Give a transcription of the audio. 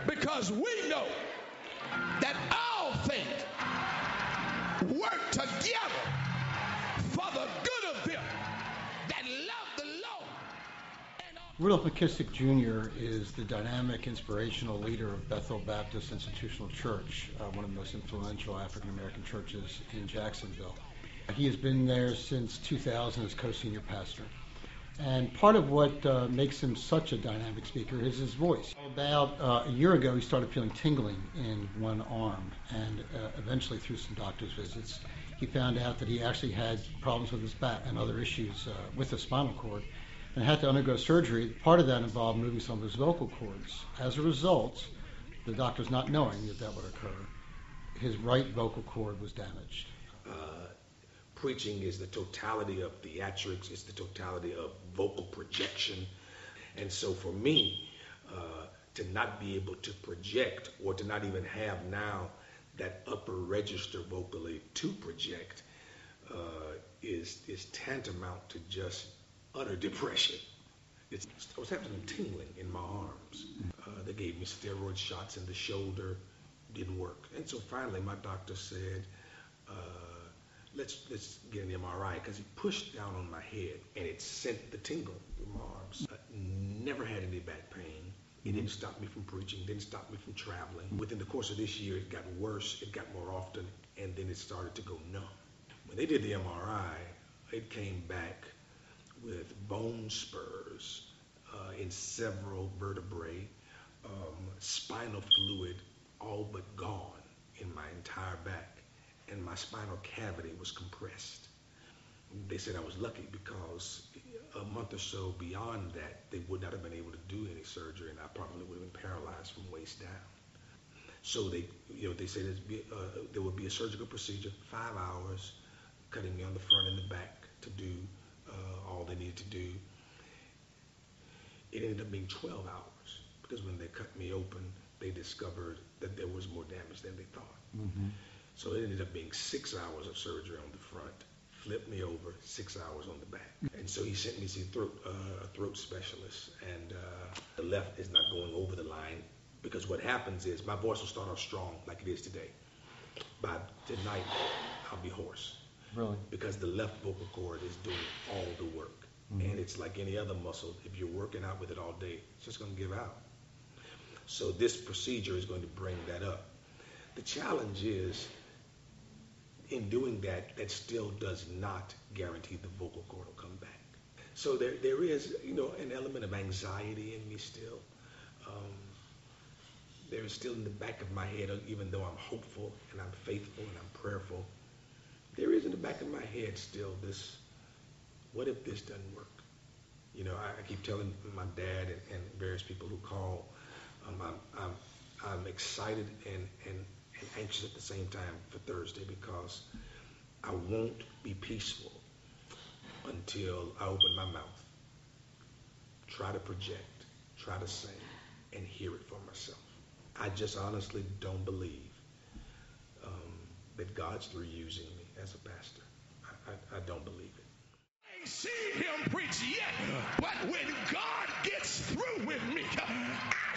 because we know that all things work together for the good of them that love the Lord. Rudolph McKissick Jr. is the dynamic, inspirational leader of Bethel Baptist Institutional Church, one of the most influential African-American churches in Jacksonville. He has been there since 2000 as co-senior pastor. And part of what makes him such a dynamic speaker is his voice. About a year ago, he started feeling tingling in one arm, and eventually through some doctor's visits, he found out that he actually had problems with his back and other issues with the spinal cord, and had to undergo surgery. Part of that involved moving some of his vocal cords. As a result, the doctors not knowing that that would occur, his right vocal cord was damaged. Preaching is the totality of theatrics, it's the totality of vocal projection. And so for me, to not be able to project, or to not even have now that upper register vocally to project, is tantamount to just utter depression. I was having tingling in my arms. They gave me steroid shots in the shoulder, didn't work. And so finally my doctor said, let's get an MRI, because he pushed down on my head and it sent the tingle through my arms. Never had any back pain. It didn't stop me from preaching, didn't stop me from traveling. Within the course of this year, it got worse, it got more often, and then it started to go numb. When they did the MRI, it came back with bone spurs in several vertebrae, spinal fluid all but gone in my entire back, and my spinal cavity was compressed. They said I was lucky because a month or so beyond that, they would not have been able to do any surgery, and I probably would have been paralyzed from waist down. So they said there would be a surgical procedure, 5 hours, cutting me on the front and the back to do all they needed to do. It ended up being 12 hours, because when they cut me open, they discovered that there was more damage than they thought. Mm-hmm. So it ended up being 6 hours of surgery on the front, flipped me over, 6 hours on the back. And so he sent me to see a throat specialist, and the left is not going over the line, because what happens is my voice will start off strong like it is today. By tonight, I'll be hoarse. Really? Because the left vocal cord is doing all the work. Mm-hmm. And it's like any other muscle. If you're working out with it all day, it's just going to give out. So this procedure is going to bring that up. The challenge is, in doing that, that still does not guarantee the vocal cord will come back. So there is, an element of anxiety in me still. There is still in the back of my head, even though I'm hopeful and I'm faithful and I'm prayerful, there is in the back of my head still this, what if this doesn't work? I keep telling my dad and various people who call, I'm excited and anxious at the same time for Thursday, because I won't be peaceful until I open my mouth, try to project, try to sing, and hear it for myself. I just honestly don't believe that God's through using me as a pastor. I don't believe it. I ain't seen him preach yet, but when God gets through with me, I